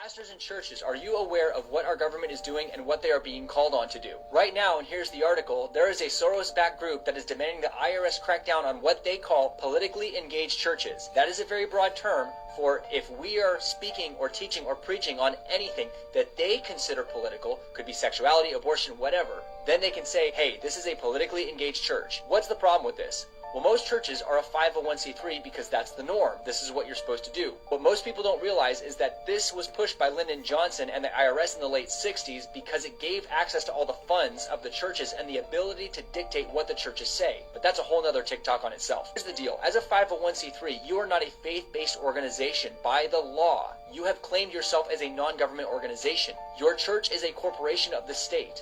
Pastors and churches, are you aware of what our government is doing and what they are being called on to do? Right now, and here's the article, there is a Soros-backed group that is demanding the IRS crack down on what they call politically engaged churches. That is a very broad term for if we are speaking or teaching or preaching on anything that they consider political, could be sexuality, abortion, whatever, then they can say, hey, this is a politically engaged church. What's the problem with this? Well, most churches are a 501c3 because that's the norm. This is what you're supposed to do. What most people don't realize is that this was pushed by Lyndon Johnson and the IRS in the late 60s because it gave access to all the funds of the churches and the ability to dictate what the churches say. But that's a whole nother TikTok on itself. Here's the deal. As a 501c3, you are not a faith-based organization by the law. You have claimed yourself as a non-government organization. Your church is a corporation of the state.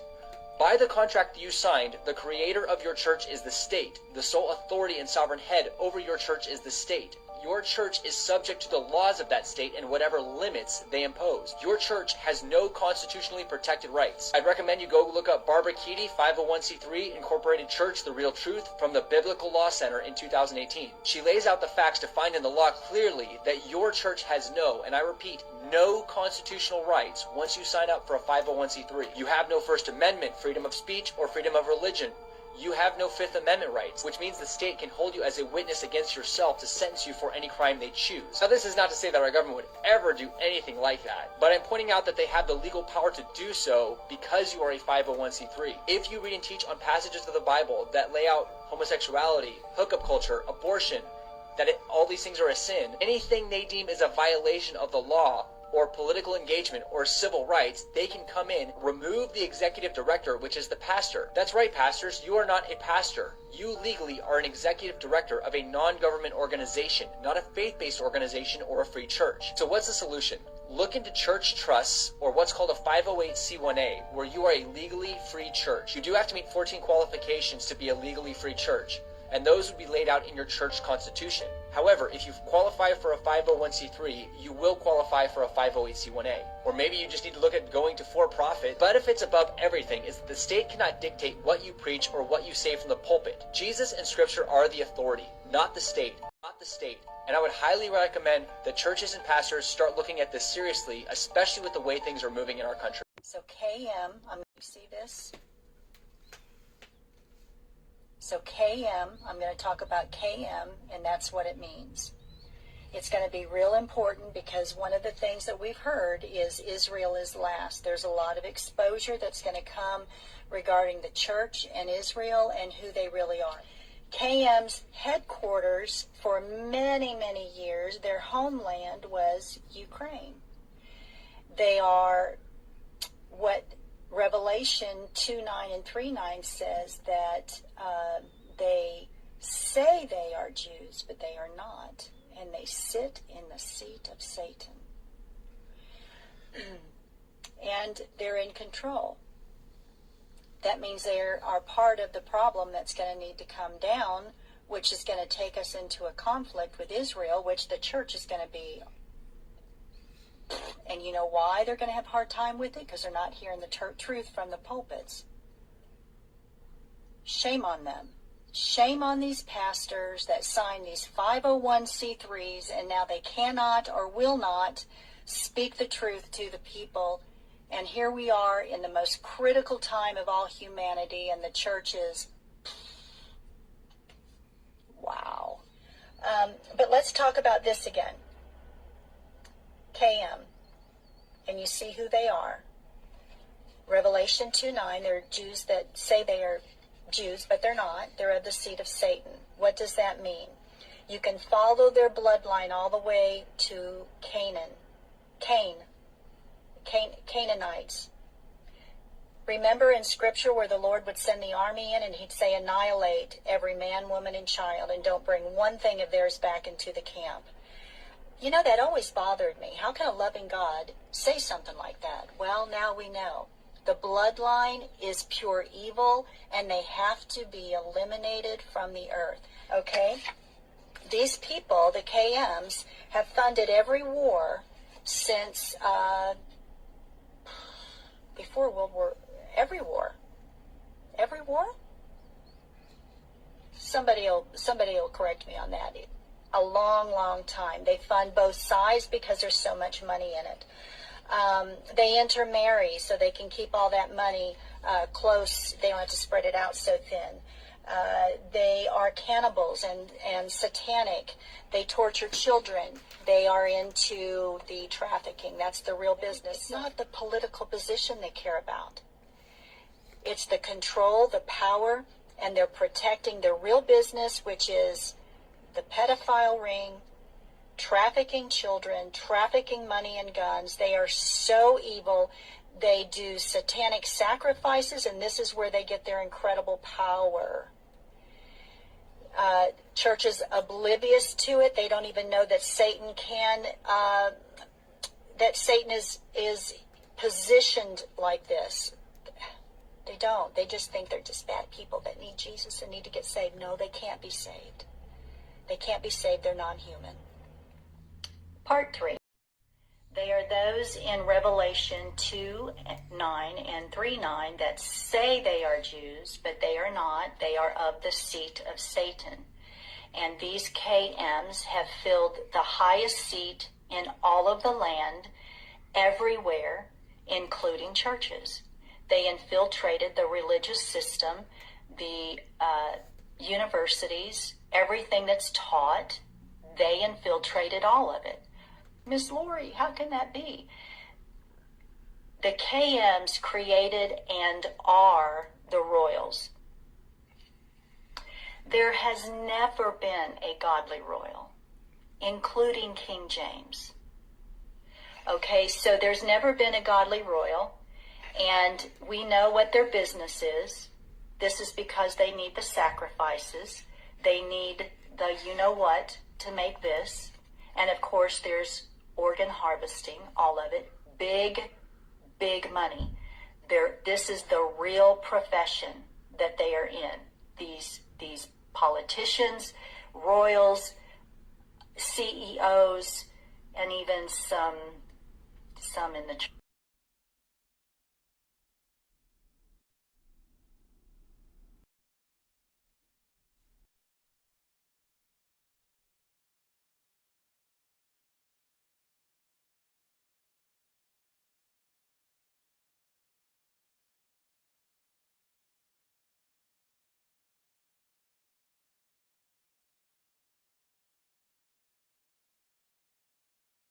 By the contract you signed, the creator of your church is the state. The sole authority and sovereign head over your church is the state. Your church is subject to the laws of that state and whatever limits they impose. Your church has no constitutionally protected rights. I'd recommend you go look up Barbara Keedy, 501c3 Incorporated Church, The Real Truth, from the Biblical Law Center in 2018. She lays out the facts defined in the law clearly that your church has no, and I repeat, no constitutional rights once you sign up for a 501c3. You have no First Amendment, freedom of speech, or freedom of religion. You have no Fifth Amendment rights, which means the state can hold you as a witness against yourself to sentence you for any crime they choose. Now, this is not to say that our government would ever do anything like that, but I'm pointing out that they have the legal power to do so because you are a 501c3. If you read and teach on passages of the Bible that lay out homosexuality, hookup culture, abortion, that all these things are a sin, anything they deem is a violation of the law, or political engagement, or civil rights, they can come in, remove the executive director, which is the pastor. That's right, pastors, you are not a pastor. You legally are an executive director of a non-government organization, not a faith-based organization or a free church. So what's the solution? Look into church trusts, or what's called a 508c1a, where you are a legally free church. You do have to meet 14 qualifications to be a legally free church, and those would be laid out in your church constitution. However, if you qualify for a 501c3, you will qualify for a 508c1a. Or maybe you just need to look at going to for-profit. But if it's above everything is that the state cannot dictate what you preach or what you say from the pulpit. Jesus and Scripture are the authority, not the state. Not the state. And I would highly recommend that churches and pastors start looking at this seriously, especially with the way things are moving in our country. So KM, I'm going to see this. So KM, I'm going to talk about KM, and that's what it means. It's going to be real important because one of the things that we've heard is Israel is last. There's a lot of exposure that's going to come regarding the church and Israel and who they really are. KM's headquarters for many, many years, their homeland was Ukraine. They are what Revelation 2:9 and 3:9 says that they say they are Jews, but they are not. And they sit in the seat of Satan. And they're in control. That means they are part of the problem that's going to need to come down, which is going to take us into a conflict with Israel, which the church is going to be. And you know why they're going to have a hard time with it? Because they're not hearing the truth from the pulpits. Shame on them. Shame on these pastors that sign these 501c3s and now they cannot or will not speak the truth to the people. And here we are in the most critical time of all humanity, and the church is, wow. But let's talk about this again. KM, and you see who they are. Revelation 2:9, they're Jews that say they are Jews, but they're not. They're of the seed of Satan. What does that mean? You can follow their bloodline all the way to Canaanites. Remember in Scripture where the Lord would send the army in and he'd say, annihilate every man, woman, and child, and don't bring one thing of theirs back into the camp. You know, that always bothered me. How can a loving God say something like that? Well, now we know. The bloodline is pure evil, and they have to be eliminated from the earth. Okay? These people, the KMs, have funded every war since before World War. Every war. Every war? Somebody will correct me on that. A long, long time. They fund both sides because there's so much money in it. They intermarry so they can keep all that money close. They don't have to spread it out so thin. They are cannibals and satanic. They torture children. They are into the trafficking. That's the real business. It's not the political position they care about. It's the control, the power, and they're protecting the real business, which is the pedophile ring, trafficking children, trafficking money and guns. They are so evil. They do satanic sacrifices, and this is where they get their incredible power. Church is oblivious to it. They don't even know that Satan is positioned like this. They don't. They just think they're just bad people that need Jesus and need to get saved. No, they can't be saved. They can't be saved. They're non-human. Part 3. They are those in Revelation 2:9 and 3:9 that say they are Jews, but they are not. They are of the seat of Satan. And these KMs have filled the highest seat in all of the land, everywhere, including churches. They infiltrated the religious system, the universities, everything that's taught. They infiltrated all of it. Miss Lori, how can that be? The KMs created and are the royals. There has never been a godly royal, including King James. Okay, so there's never been a godly royal, and we know what their business is. This is because they need the sacrifices. They need the you-know-what to make this. And of course, there's organ harvesting, all of it. Big, big money. This is the real profession that they are in. These politicians, royals, CEOs, and even some in the church.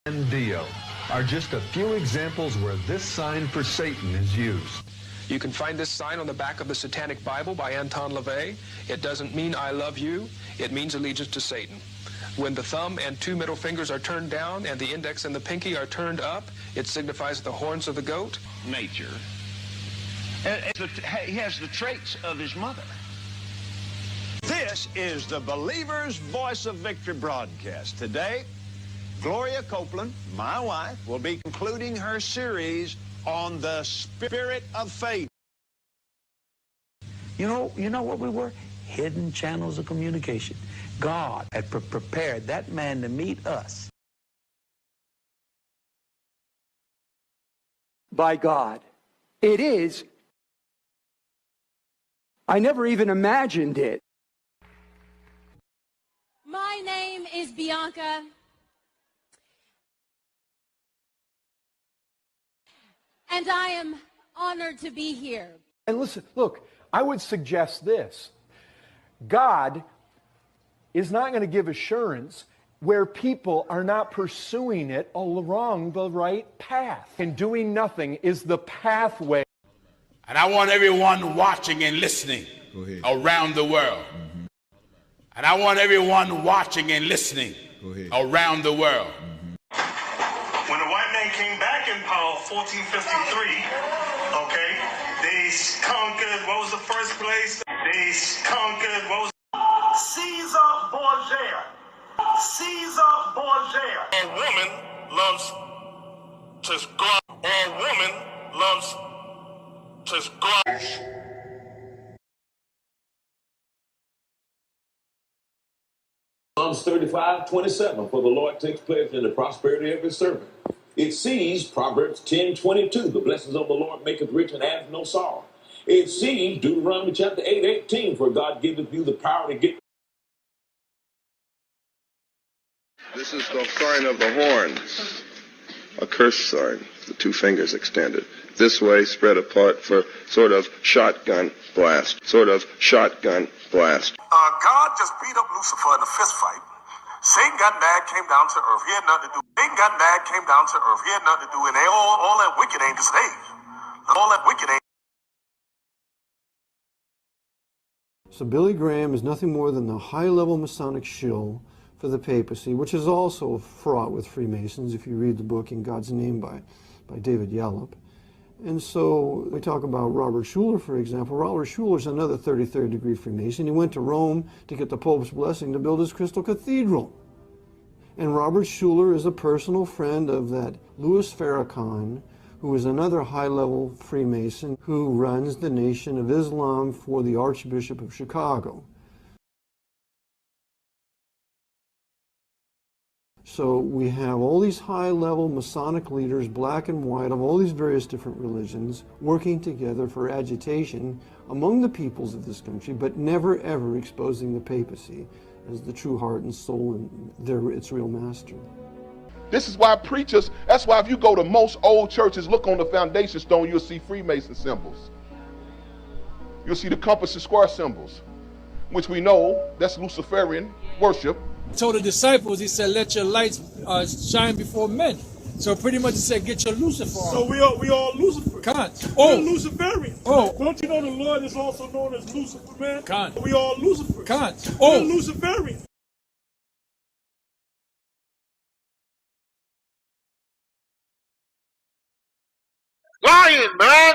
And Dio are just a few examples where this sign for Satan is used. You can find this sign on the back of the Satanic Bible by Anton LaVey. It doesn't mean I love you. It means allegiance to Satan. When the thumb and 2 middle fingers are turned down and the index and the pinky are turned up, it signifies the horns of the goat. Nature. He has the traits of his mother. This is the Believer's Voice of Victory broadcast. Today, Gloria Copeland, my wife, will be concluding her series on the spirit of faith. You know what we were? Hidden channels of communication. God had prepared that man to meet us. By God. It is. I never even imagined it. My name is Bianca. And I am honored to be here. And listen, look, I would suggest this. God is not going to give assurance where people are not pursuing it along the right path. And doing nothing is the pathway. And I want everyone watching and listening around the world. And I want everyone watching and listening around the world. When the white man came back in power, 1453, okay, they conquered, what was the first place? They conquered, what was Caesar Borgia. Caesar Borgia. A woman loves to grow. A woman loves to grow. Psalms 35:27, for the Lord takes pleasure in the prosperity of his servant. It sees Proverbs 10:22, the blessings of the Lord maketh rich and adds no sorrow. It sees Deuteronomy chapter 8:18, for God giveth you the power to get. This is the sign of the horns, a curse sign. the two fingers extended. This way, spread apart for sort of shotgun blast. Sort of shotgun blast. God just beat up Lucifer in a fist fight. Satan got mad, came down to earth. He had nothing to do. Satan got mad, came down to earth. He had nothing to do. And they all that wicked ain't saved. All that wicked ain't. So Billy Graham is nothing more than the high-level Masonic shill for the papacy, which is also fraught with Freemasons, if you read the book In God's Name by David Yallop. And so we talk about Robert Schuller, for example. Robert Schuller is another 33rd degree Freemason. He went to Rome to get the Pope's blessing to build his Crystal Cathedral. And Robert Schuller is a personal friend of that Louis Farrakhan, who is another high-level Freemason who runs the Nation of Islam for the Archbishop of Chicago. So we have all these high-level Masonic leaders, black and white, of all these various different religions, working together for agitation among the peoples of this country, but never ever exposing the papacy as the true heart and soul and its real master. This is why preachers, that's why if you go to most old churches, look on the foundation stone, you'll see Freemason symbols. You'll see the compass and square symbols, which we know that's Luciferian worship. Told the disciples, he said, let your lights shine before men. So pretty much he said, get your Lucifer on. So we all Lucifer. Can't. We're Luciferian. Oh. Don't you know the Lord is also known as Lucifer, man? Can't. We all Lucifer. Can't. We're Luciferian. Lying, man!